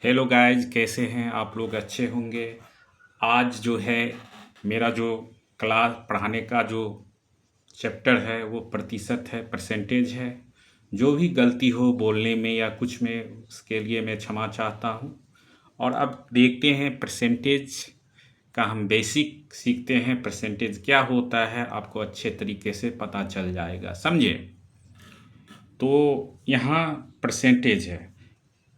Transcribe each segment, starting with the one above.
Hello guys, कैसे हैं आप लोग? अच्छे होंगे। आज जो है मेरा जो क्लास पढ़ाने का जो चैप्टर है वो प्रतिशत है, परसेंटेज है। जो भी गलती हो बोलने में या कुछ में, उसके लिए मैं क्षमा चाहता हूँ। और अब देखते हैं परसेंटेज का हम बेसिक सीखते हैं। परसेंटेज क्या होता है आपको अच्छे तरीके से पता चल जाएगा, समझे? तो यहाँ परसेंटेज है,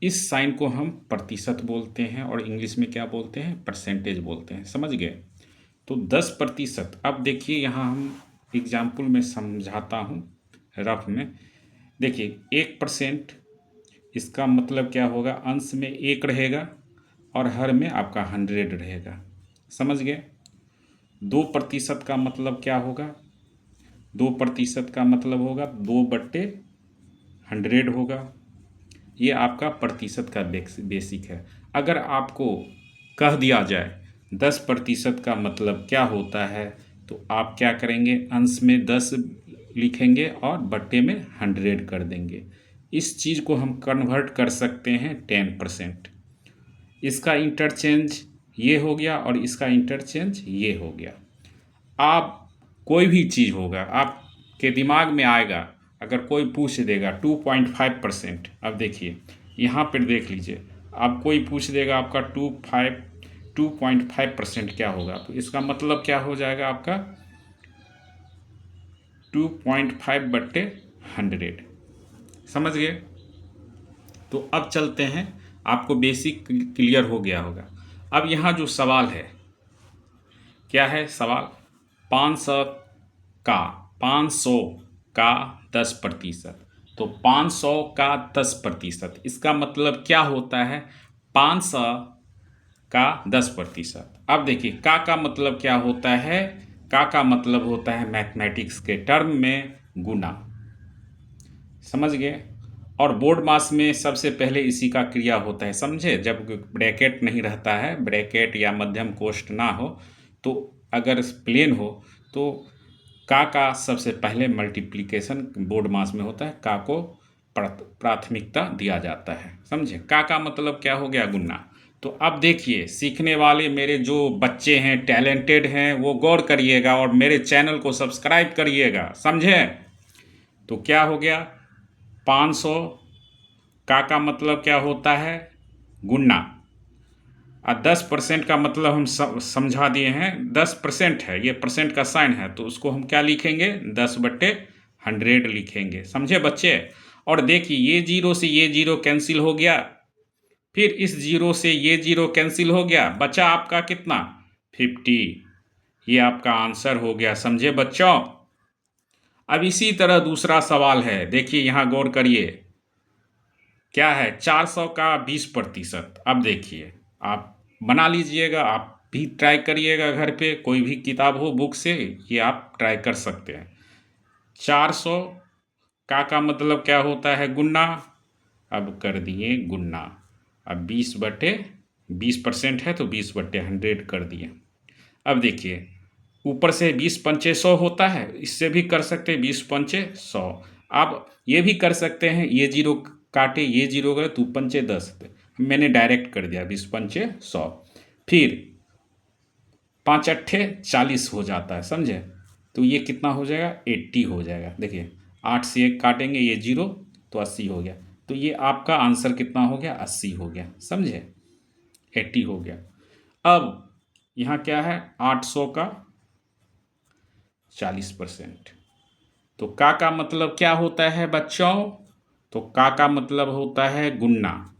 इस साइन को हम प्रतिशत बोलते हैं और इंग्लिश में क्या बोलते हैं? परसेंटेज बोलते हैं, समझ गए? तो 10%। अब देखिए यहाँ हम एग्जाम्पल में समझाता हूँ रफ में। देखिए 1%, इसका मतलब क्या होगा? अंश में 1 रहेगा और हर में आपका 100 रहेगा, समझ गए? 2% का मतलब क्या होगा? 2% का मतलब होगा 2/100 होगा। ये आपका प्रतिशत का बेसिक है। अगर आपको कह दिया जाए 10% का मतलब क्या होता है, तो आप क्या करेंगे? अंश में 10 लिखेंगे और बट्टे में 100 कर देंगे। इस चीज़ को हम कन्वर्ट कर सकते हैं 10%। इसका इंटरचेंज ये हो गया और इसका इंटरचेंज ये हो गया। आप कोई भी चीज़ होगा आपके दिमाग में आएगा, अगर कोई पूछ देगा 2.5%। अब देखिए यहाँ पर देख लीजिए, आप कोई पूछ देगा आपका 2.5% क्या होगा, तो इसका मतलब क्या हो जाएगा आपका? 2.5/100, समझ गए? तो अब चलते हैं, आपको बेसिक क्लियर हो गया होगा। अब यहाँ जो सवाल है, क्या है सवाल? 500 का 500 का 10%। तो 500 का 10%, इसका मतलब क्या होता है? 500 का 10%। अब देखिए का मतलब क्या होता है? का मतलब होता है मैथमेटिक्स के टर्म में गुना, समझ गए? और बोर्ड मास में सबसे पहले इसी का क्रिया होता है, समझे? जब ब्रैकेट नहीं रहता है, ब्रैकेट या मध्यम कोष्ठ ना हो, तो अगर प्लेन हो तो का सबसे पहले मल्टीप्लिकेशन बोर्ड मास में होता है। का को प्राथमिकता दिया जाता है, समझे? का मतलब क्या हो गया? गुना। तो अब देखिए सीखने वाले मेरे जो बच्चे हैं, टैलेंटेड हैं, वो गौर करिएगा और मेरे चैनल को सब्सक्राइब करिएगा, समझे? तो क्या हो गया? 500 का मतलब क्या होता है? गुना। और 10% का मतलब हम समझा दिए हैं। 10% है, ये परसेंट का साइन है, तो उसको हम क्या लिखेंगे? 10/100 लिखेंगे, समझे बच्चे? और देखिए ये जीरो से ये जीरो कैंसिल हो गया, फिर इस जीरो से ये जीरो कैंसिल हो गया, बचा आपका कितना? 50। ये आपका आंसर हो गया, समझे बच्चों? अब इसी तरह दूसरा सवाल है, देखिए यहाँ गौर करिए। क्या है? 400 का 20%। अब देखिए आप बना लीजिएगा, आप भी ट्राई करिएगा घर पे, कोई भी किताब हो बुक से, ये आप ट्राई कर सकते हैं। 400 का मतलब क्या होता है? गुन्ना। अब कर दिए गुन्ना। अब 20% है तो 20/100 कर दिए। अब देखिए ऊपर से 20×5 होता है, इससे भी कर सकते हैं 20×5 आप ये भी कर सकते हैं, ये जीरो काटे, ये जीरो करे तो 5×10, मैंने डायरेक्ट कर दिया 20×5 फिर 5×8 40 हो जाता है, समझे? तो ये कितना हो जाएगा? 80 हो जाएगा। देखिए 8 से 1 काटेंगे, ये जीरो, तो 80 हो गया। तो ये आपका आंसर कितना हो गया? 80 हो गया, समझे? 80 हो गया। अब यहाँ क्या है? 800 का 40%। तो का मतलब क्या होता है बच्चों? तो का मतलब होता है गुन्ना।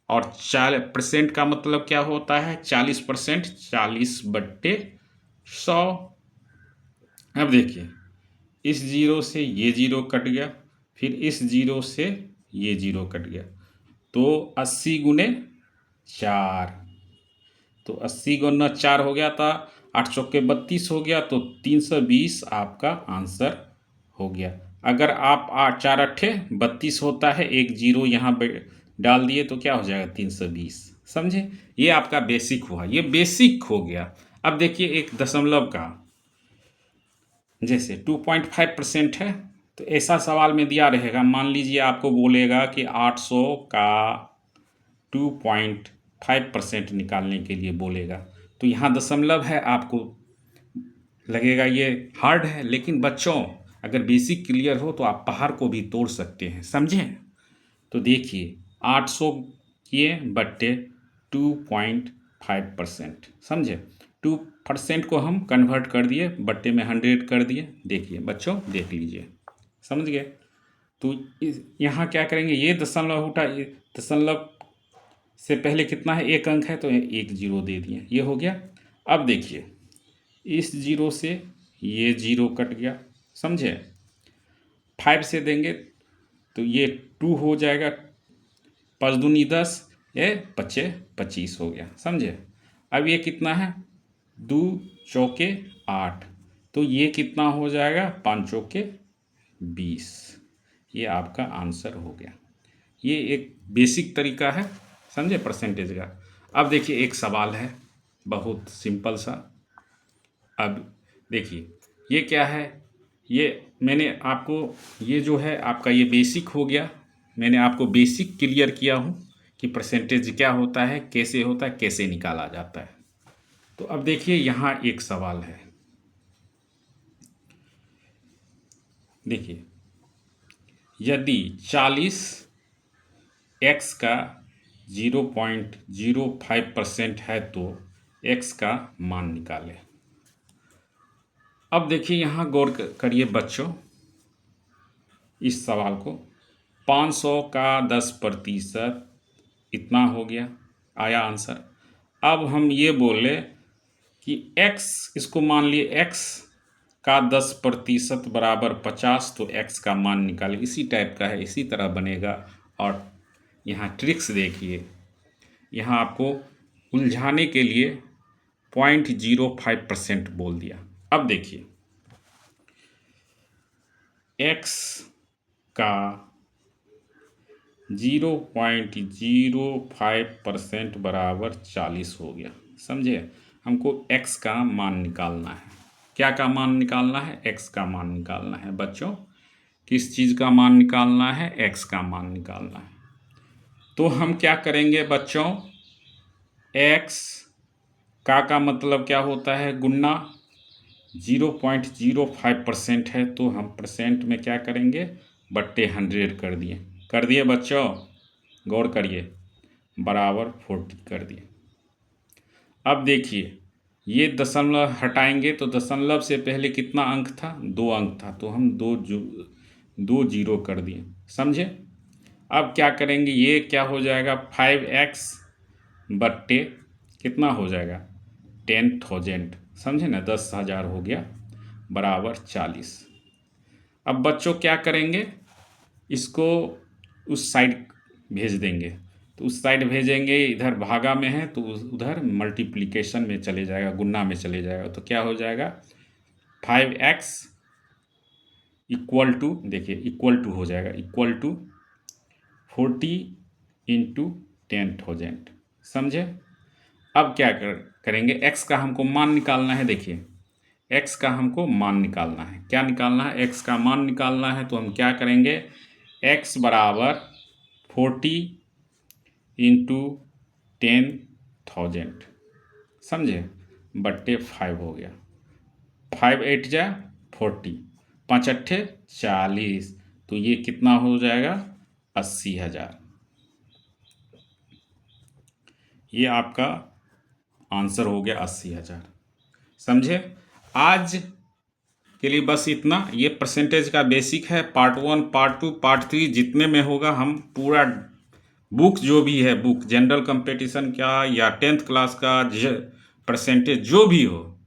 और 40% का मतलब क्या होता है? 40%, 40/100। अब देखिए इस जीरो से ये जीरो कट गया, फिर इस जीरो से ये जीरो कट गया, तो 80×4। तो 80×4 हो गया था, 8×32 हो गया, तो 320 आपका आंसर हो गया। अगर आप 8×4=32 होता है, एक जीरो यहाँ डाल दिए तो क्या हो जाएगा? 320, समझे? ये आपका बेसिक हुआ, ये बेसिक हो गया। अब देखिए एक दशमलव का, जैसे 2.5% है, तो ऐसा सवाल में दिया रहेगा, मान लीजिए आपको बोलेगा कि 800 का 5% निकालने के लिए बोलेगा। तो यहाँ दशमलव है, आपको लगेगा ये हार्ड है, लेकिन बच्चों अगर बेसिक क्लियर हो तो आप पहाड़ को भी तोड़ सकते हैं, समझें। तो देखिए 800 किए बट्टे 2.5%, समझे। 2% को हम कन्वर्ट कर दिए, बट्टे में 100 कर दिए। देखिए बच्चों, देख लीजिए, समझ गए। तो यहाँ क्या करेंगे, ये दशमलव उठा, ये दशमलव से पहले कितना है, एक अंक है, तो एक जीरो दे दिए, ये हो गया। अब देखिए इस जीरो से ये जीरो कट गया, समझे। 5 से देंगे तो ये 2 हो जाएगा, 5 दूनी 10, ये 25 25 हो गया, समझे। अब ये कितना है, 2 चौके 8, तो ये कितना हो जाएगा, 5 चौके 20। ये आपका आंसर हो गया। ये एक बेसिक तरीका है, समझे, परसेंटेज का। अब देखिए एक सवाल है बहुत सिंपल सा। अब देखिए ये क्या है, ये मैंने आपको, ये जो है आपका ये बेसिक हो गया। मैंने आपको बेसिक क्लियर किया हूँ कि परसेंटेज क्या होता है, कैसे होता है, कैसे निकाला जाता है। तो अब देखिए यहाँ एक सवाल है, देखिए यदि 40 x का 0.05% है तो x का मान निकालें। अब देखिए यहाँ गौर करिए बच्चों, इस सवाल को 500 का 10% इतना हो गया, आया आंसर। अब हम ये बोले कि x, इसको मान लिए x का 10% बराबर 50, तो x का मान निकाले। इसी टाइप का है, इसी तरह बनेगा। और यहाँ ट्रिक्स देखिए, यहाँ आपको उलझाने के लिए 0.05% बोल दिया। अब देखिए x का 0.05% बराबर 40 हो गया, समझे। हमको x का मान निकालना है। क्या का मान निकालना है, x का मान निकालना है बच्चों। किस चीज़ का मान निकालना है, x का मान निकालना है। तो हम क्या करेंगे बच्चों, x का मतलब क्या होता है, गुन्ना। 0.05% है तो हम परसेंट में क्या करेंगे, बट्टे 100 कर दिए बच्चों, गौर करिए, बराबर 40 कर दिए। अब देखिए ये दशमलव हटाएंगे तो दशमलव से पहले कितना अंक था, 2 अंक था, तो हम दो जीरो कर दिए, समझे। अब क्या करेंगे, ये क्या हो जाएगा, 5x बट्टे कितना हो जाएगा, 10,000, समझे ना, 10,000 हो गया, बराबर 40। अब बच्चों क्या करेंगे, इसको उस साइड भेज देंगे। तो उस साइड भेजेंगे, इधर भागा में है तो उधर मल्टीप्लिकेशन में चले जाएगा, गुन्ना में चले जाएगा। तो क्या हो जाएगा, 5x इक्वल टू, देखिए इक्वल टू हो जाएगा, इक्वल टू 40 इंटू 10,000, समझे। अब क्या करेंगे, x का हमको मान निकालना है। देखिए x का हमको मान निकालना है, क्या निकालना है, x का मान निकालना है। तो हम क्या करेंगे, x बराबर 40 इंटू 10,000, समझे, बट्टे 5 हो गया। 5 8 जा 40, 5 अट्ठे 40, तो ये कितना हो जाएगा, 80,000। ये आपका आंसर हो गया 80,000, समझे। आज के लिए बस इतना। ये परसेंटेज का बेसिक है, पार्ट 1 पार्ट 2 पार्ट 3 जितने में होगा हम पूरा बुक, जो भी है बुक, जनरल कंपटीशन का या 10th क्लास का परसेंटेज जो भी हो,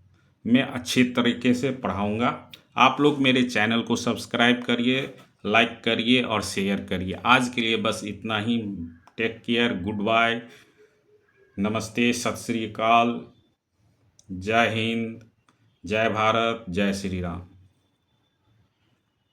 मैं अच्छे तरीके से पढ़ाऊँगा। आप लोग मेरे चैनल को सब्सक्राइब करिए, लाइक करिए और शेयर करिए। आज के लिए बस इतना ही। टेक केयर, गुड बाय, नमस्ते, सत श्री अकाल, जय हिंद, जय भारत, जय श्री राम।